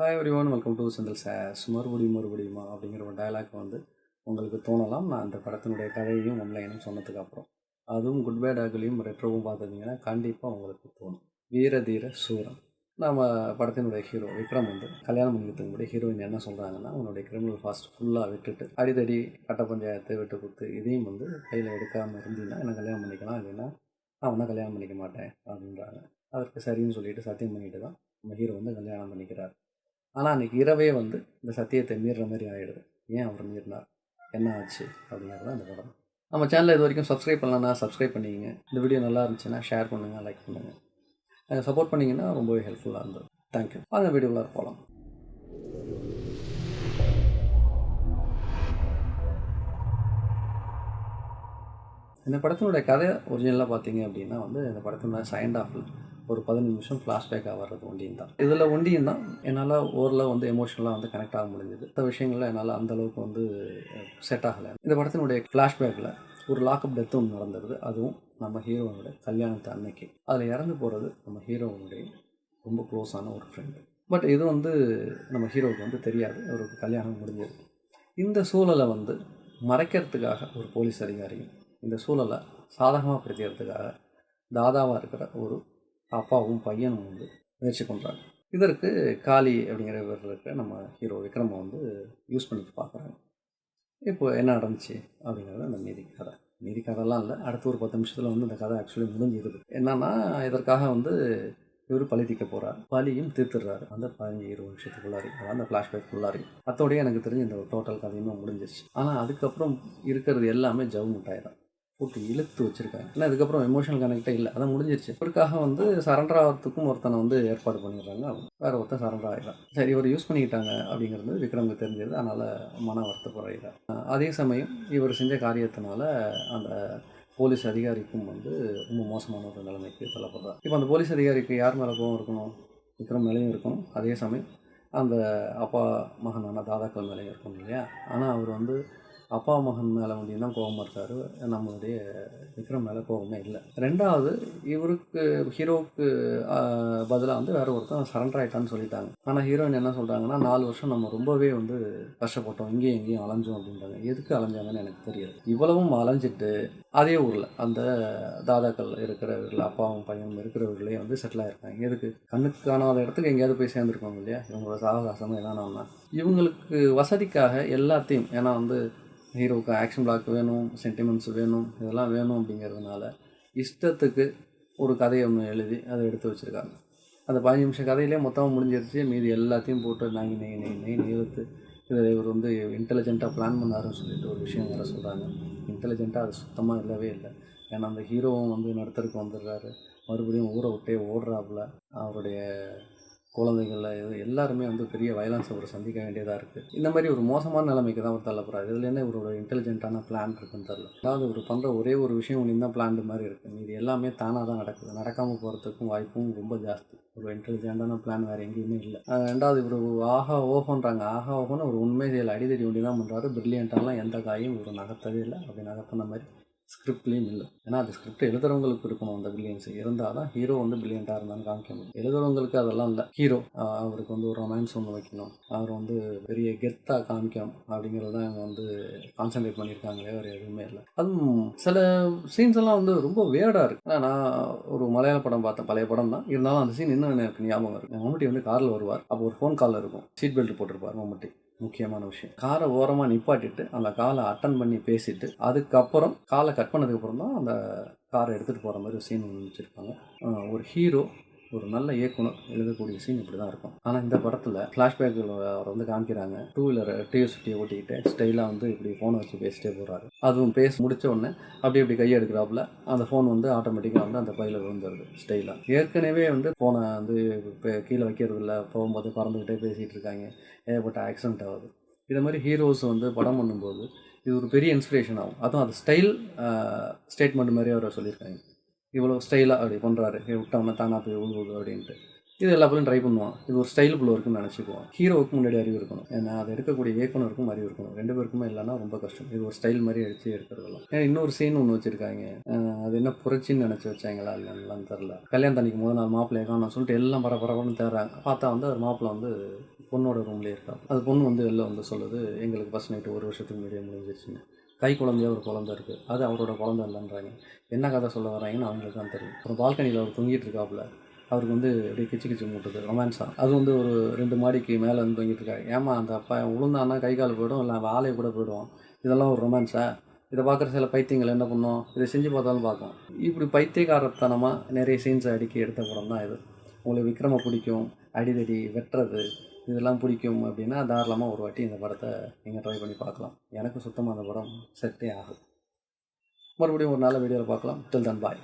Hi everyone, welcome to Senthil sir's. மறுபடியுமா அப்படிங்கிற ஒரு டயலாக் உங்களுக்கு தோணலாம். நான் அந்த படத்தினுடைய கதையையும் ஒன்லைனும் சொன்னதுக்கு அப்புறம் அதுவும் குட் பேட் அகலியும் ரெட்ரோவும் பார்த்துருந்தீங்கன்னா கண்டிப்பாக உங்களுக்கு தோணும். வீர தீர சூரன். நம்ம படத்தினுடைய ஹீரோ விக்ரம் கல்யாணம் பண்ணிக்கிறதுக்கு முன்னாடி ஹீரோயின் என்ன சொல்கிறாங்கன்னா, உன்னுடைய கிரிமினல் ஃபாஸ்ட் ஃபுல்லாக விட்டுட்டு அடிதடி கட்ட பஞ்சாயத்து விட்டு கொடுத்து இதையும் கையில் எடுக்காமல் இருந்தீங்கன்னா என்ன கல்யாணம் பண்ணிக்கலாம், இல்லைன்னா நான் ஒன்றும் கல்யாணம் பண்ணிக்க மாட்டேன் அப்படின்றாங்க. அதற்கு சரின்னு சொல்லிட்டு சத்தியம் பண்ணிட்டு தான் நம்ம ஹீரோ கல்யாணம் பண்ணிக்கிறார். ஆனால் அன்றைக்கி இரவே இந்த சத்தியத்தை மீறுற மாதிரி ஆகிடுது. ஏன் அவர் மீறினார், என்ன ஆச்சு அப்படிங்கிறது தான் இந்த படம். நம்ம சேனலில் இது வரைக்கும் சப்ஸ்கிரைப் பண்ணலன்னா சப்ஸ்கிரைப் பண்ணிக்கங்க. இந்த வீடியோ நல்லா இருந்துச்சுன்னா ஷேர் பண்ணுங்கள், லைக் பண்ணுங்கள். சப்போர்ட் பண்ணிங்கன்னா ரொம்பவே ஹெல்ப்ஃபுல்லாக இருந்தது. தேங்க்யூ. வாங்க வீடியோவில் போகலாம். இந்த படத்தினுடைய கதை ஒரிஜினலாக பார்த்தீங்க அப்படின்னா இந்த படத்தினுடைய செகண்ட் ஹாஃபில் ஒரு 15 நிமிஷம் ஃப்ளாஷ்பேக்காக வர்றது ஒண்டியும் தான். இதில் ஒண்டியும் தான் என்னால் ஓரளவு எமோஷனலாக கனெக்ட் ஆக முடிஞ்சது. மற்ற விஷயங்களில் என்னால் அந்தளவுக்கு செட் ஆகலை. இந்த படத்தினுடைய ஃப்ளாஷ்பேக்கில் ஒரு லாக்அப் டெத்து ஒன்று நடந்துருது. அதுவும் நம்ம ஹீரோவோட கல்யாணத்து அன்னைக்கு. அதில் இறந்து போகிறது நம்ம ஹீரோவுடைய ரொம்ப க்ளோஸான ஒரு ஃப்ரெண்டு. பட் இது நம்ம ஹீரோவுக்கு தெரியாது, அவருக்கு கல்யாணம் முடிஞ்சது. இந்த சூழலை மறைக்கிறதுக்காக ஒரு போலீஸ் அதிகாரியும் இந்த சூழலை சாதகமாக படுத்திக்கிறதுக்காக தாதாவாக இருக்கிற ஒரு அப்பாவும் பையனும் முயற்சி பண்ணுறாங்க. இதற்கு காளி அப்படிங்கிற பேர் இருக்க நம்ம ஹீரோ விக்ரமை யூஸ் பண்ணிட்டு பார்க்குறாங்க. இப்போது என்ன நடந்துச்சு அப்படிங்கிறது அந்த மீதி கதைலாம் இல்லை. அடுத்த ஒரு 10 நிமிஷத்தில் இந்த கதை ஆக்சுவலி முடிஞ்சிருது. என்னன்னா, இதற்காக இவர் பழி தீர்க்க போகிறார். பழியும் தீர்த்துடுறாரு அந்த 15-20 நிமிஷத்துக்குள்ளாரி, அதாவது அந்த ஃப்ளாஷ்பேக்குள்ளாரி. அத்தோடையே எனக்கு தெரிஞ்சு இந்த டோட்டல் கதையுமே முடிஞ்சிருச்சு. ஆனால் அதுக்கப்புறம் இருக்கிறது எல்லாமே ஜவு முட்டாய் தான் போட்டு இழுத்து வச்சுருக்காங்க. ஏன்னா அதுக்கப்புறம் எமோஷனல் கனெக்டே இல்லை, அதான் முடிஞ்சிருச்சு. இவருக்காக சரண்டர் ஆகிறதுக்கும் ஒருத்தனை ஏற்பாடு பண்ணிடுறாங்க. வேறு ஒருத்தன் சரண்டர் ஆகிடலாம். சரி, இவர் யூஸ் பண்ணிக்கிட்டாங்க அப்படிங்கிறது விக்ரமுக்கு தெரிஞ்சது. அதனால் மன வருத்தப்படுறார். அதே சமயம் இவர் செஞ்ச காரியத்தினால அந்த போலீஸ் அதிகாரிக்கும் ரொம்ப மோசமான ஒரு நிலைமைக்கு தள்ளப்படுறார். இப்போ அந்த போலீஸ் அதிகாரிக்கு யார் மேலே கோவம் இருக்கணும்? விக்ரம் மேலேயும் இருக்கணும். அதே சமயம் அந்த அப்பா மகனான தாதாக்கள் மேலேயும் இருக்கணும் இல்லையா? ஆனால் அவர் அப்பா மகன் மேலே தான் கோபமாக இருக்கார். நம்மளுடைய விக்ரம் மேலே கோபமே இல்லை. ரெண்டாவது, இவருக்கு ஹீரோவுக்கு பதிலாக வேறு ஒருத்தன் சரண்டர் ஆகிட்டான்னு சொல்லிட்டாங்க. ஆனால் ஹீரோயின் என்ன சொல்கிறாங்கன்னா, 4 வருஷம் நம்ம ரொம்பவே கஷ்டப்பட்டோம், இங்கேயும் எங்கேயும் அலைஞ்சோம் அப்படின்றாங்க. எதுக்கு அலைஞ்சாங்கன்னு எனக்கு தெரியாது. இவ்வளவும் அலைஞ்சிட்டு அதே ஊரில் அந்த தாதாக்கள் இருக்கிறவர்கள், அப்பாவும் பையனும் இருக்கிறவர்களே செட்டில் ஆகிருக்காங்க. எதுக்கு? கண்ணுக்கு காணாத இடத்துக்கு எங்கேயாவது போய் சேர்ந்துருக்காங்க இல்லையா? இவங்களோட சாவகாசமாக என்னன்னா இவங்களுக்கு வசதிக்காக எல்லாத்தையும், ஏன்னா ஹீரோவுக்கு ஆக்ஷன் பிளாக் வேணும், சென்டிமெண்ட்ஸ் வேணும், இதெல்லாம் வேணும் அப்படிங்கிறதுனால இஷ்டத்துக்கு ஒரு கதையை ஒன்று எழுதி அதை எடுத்து வச்சுருக்காங்க. அந்த 15 நிமிஷம் கதையிலே மொத்தமாக முடிஞ்சிருச்சு. மீதி எல்லாத்தையும் போட்டு நெய் நிறுத்து இதை இவர் இன்டெலிஜென்ட்டாக பிளான் பண்ணாருன்னு சொல்லிட்டு ஒரு விஷயம் வேறு சொல்கிறாங்க. இன்டெலிஜென்ட்டாக அது சுத்தமாக இல்லவே இல்லை. ஏன்னா அந்த ஹீரோவும் நடத்துறதுக்கு வந்துடுறாரு. மறுபடியும் ஊரை விட்டே ஓடுறாப்புல. அவருடைய குழந்தைகள் எல்லாருமே பெரிய வயலன்ஸை ஒரு சந்திக்க வேண்டியதாக இருக்குது. இந்த மாதிரி ஒரு மோசமான நிலைமைக்கு தான் அவர் தள்ளப்படுறாரு. இதில் என்ன இவரோட இன்டெலிஜென்ட்டான பிளான் இருக்குன்னு தெரில. அதாவது ஒரு பண்ணுற ஒரே ஒரு விஷயம் ஒன்று தான் பிளான் மாதிரி இருக்குது. இது எல்லாமே தானாக தான் நடக்குது. நடக்காமல் போகிறதுக்கும் வாய்ப்பும் ரொம்ப ஜாஸ்தி. ஒரு இன்டெலிஜென்ட்டான பிளான் வேறு எங்கேயுமே இல்லை. ரெண்டாவது, இவர் ஆஹா ஓஹோன்றாங்க. ஆஹா ஓஹோன்னு ஒரு உண்மை செயல் அடிதடி ஒண்டி தான் பண்ணுறாரு. பிரில்லியண்ட்டாலாம் எந்த காயும் இவர் நகர்த்தவே இல்லை. அப்படி நகர்த்தின மாதிரி ஸ்கிரிப்ட்லேயும் இல்லை. ஏன்னா அது ஸ்கிரிப்ட் எழுதுறவங்களுக்கு இருக்கணும். அந்த பிரில்லியன்ஸ் இருந்தால் தான் ஹீரோ பிரில்லியண்ட்டாக இருந்தாலும் காமிக்க முடியும். எழுதுறவங்களுக்கு அதெல்லாம் இல்லை. ஹீரோ அவருக்கு ஒரு ரொமான்ஸ் ஒன்று வைக்கணும், அவர் பெரிய கெத்தாக காமிக்கணும் அப்படிங்கிறது தான் இவங்க கான்சன்ட்ரேட் பண்ணியிருக்காங்களே, வேறு எதுவுமே இல்லை. அதுவும் சில சீன்ஸ் எல்லாம் ரொம்ப வேர்டாக இருக்குது. நான் ஒரு மலையாள படம் பார்த்தேன், பழைய படம் தான். இருந்தாலும் அந்த சீன் இன்னும் எனக்கு ஞாபகம் இருக்குது. மம்முட்டி காரில் வருவார். அப்போ ஒரு ஃபோன் காலில் இருக்கும். சீட் பெல்ட் போட்டிருப்பார் மம்முட்டி. முக்கியமான விஷயம், காரை ஓரமாக நிப்பாட்டிட்டு அந்த காலை அட்டன் பண்ணி பேசிட்டு அதுக்கப்புறம் காலை கட் பண்ணதுக்கப்புறம் தான் அந்த காரை எடுத்துகிட்டு போகிற மாதிரி ஒரு சீன் வச்சுருப்பாங்க. ஒரு ஹீரோ, ஒரு நல்ல இயக்குனர் எழுதக்கூடிய சீன் இப்படி தான் இருக்கும். ஆனால் இந்த படத்தில் ஃப்ளாஷ்பேக்கில் அவர் காமிக்கிறாங்க. 2 வீலர் டிஎஸ்டியை ஓட்டிக்கிட்டு ஸ்டைலாக இப்படி ஃபோனை வச்சு பேசிட்டே போகிறாரு. அதுவும் பேசி முடித்த உடனே இப்படி கையை எடுக்கிறாப்புல அந்த ஃபோன் ஆட்டோமேட்டிக்காக அந்த பையில் விழுந்துருது ஸ்டைலாக. ஏற்கனவே ஃபோனை கீழே வைக்கிறதில்ல, போகும்போது பறந்துக்கிட்டே பேசிகிட்டு இருக்காங்க. ஏகப்பட்ட ஆக்சிடென்ட் ஆகுது. இதை மாதிரி ஹீரோஸ் படம் பண்ணும்போது இது ஒரு பெரிய இன்ஸ்பிரேஷன் ஆகும். அதுவும் அது ஸ்டைல் ஸ்டேட்மெண்ட் மாதிரி அவர் சொல்லியிருக்காங்க. இவ்வளோ ஸ்டைலாக அப்படி பண்ணுறாரு, விட்டோம்னா தானாக போய் விழுவுது அப்படின்ட்டு. இது எல்லா பேரும் ட்ரை பண்ணுவான். இது ஒரு ஸ்டைல் புள்ள இருக்குன்னு நினச்சிக்குவோம். ஹீரோவுக்கு முன்னாடி அறிவு இருக்கணும். ஏன்னா அதை எடுக்கக்கூடிய இயக்குனருக்கும் அறிவு இருக்கணும். 2 பேருக்குமே இல்லைன்னா ரொம்ப கஷ்டம். இது ஒரு ஸ்டைல் மாதிரி அடித்து எடுக்கிறதெல்லாம். ஏன்னா இன்னொரு சீன் ஒன்று வச்சுருக்காங்க. அது என்ன புரட்சின்னு நினச்சி வச்சாங்களா இல்லைன்னு தெரில. கல்யாணத்தன்னைக்கு முதல் நாள் மாப்பிள்ளையை காணோம்னு சொல்லிட்டு எல்லாம் பரபரன்னு தேடுறாங்க. பார்த்தா வந்து அவர் மாப்பிள்ளை வந்து பொண்ணோட ரூம்லேயே இருக்காங்க. அது பொண்ணு வந்து வெளில வந்து சொல்லுது, எங்களுக்கு ஃபர்ஸ்ட் நைட்டு 1 வருஷத்துக்கு முன்னாடியே முடிஞ்சிருச்சுன்னு. கை குழந்தையாக ஒரு குழந்தை இருக்குது, அது அவரோட குழந்தை இல்லைன்றாங்க. என்ன கதை சொல்ல வராங்கன்னு அவங்களுக்கு தான் தெரியும். அப்புறம் பால்கனியில் அவர் தொங்கிட்டு இருக்காப்புல, அவருக்கு வந்து அப்படியே கிச்சு கிச்சு மூட்டுது ரொமான்ஸாக. அது வந்து ஒரு 2 மாடிக்கு மேலே வந்து தொங்கிட்டு இருக்காரு. ஏமா அந்த அப்பா உளுந்தான்னா கை கால் போய்டும், இல்லை ஆளை கூட போய்டுவோம். இதெல்லாம் ஒரு ரொமான்ஸா? இதை பார்க்குற சில பைத்தியங்கள் என்ன பண்ணும், இதை செஞ்சு பார்த்தாலும் பார்க்கும். இப்படி பைத்தியக்காரத்தனமாக நிறைய சீன்ஸை அடுக்கி எடுத்த படம் தான் இது. உங்களுக்கு விக்ரமை பிடிக்கும், அடிதடி வெட்டுறது இதெல்லாம் பிடிக்கும் அப்படின்னா தாராளமாக ஒரு வாட்டி இந்த படத்தை நீங்கள் ட்ரை பண்ணி பார்க்கலாம். எனக்கு சுத்தமாக அந்த படம் செட்டே ஆகும். மறுபடியும் ஒரு நல்ல வீடியோவில் பார்க்கலாம். டில் தென் பாய்.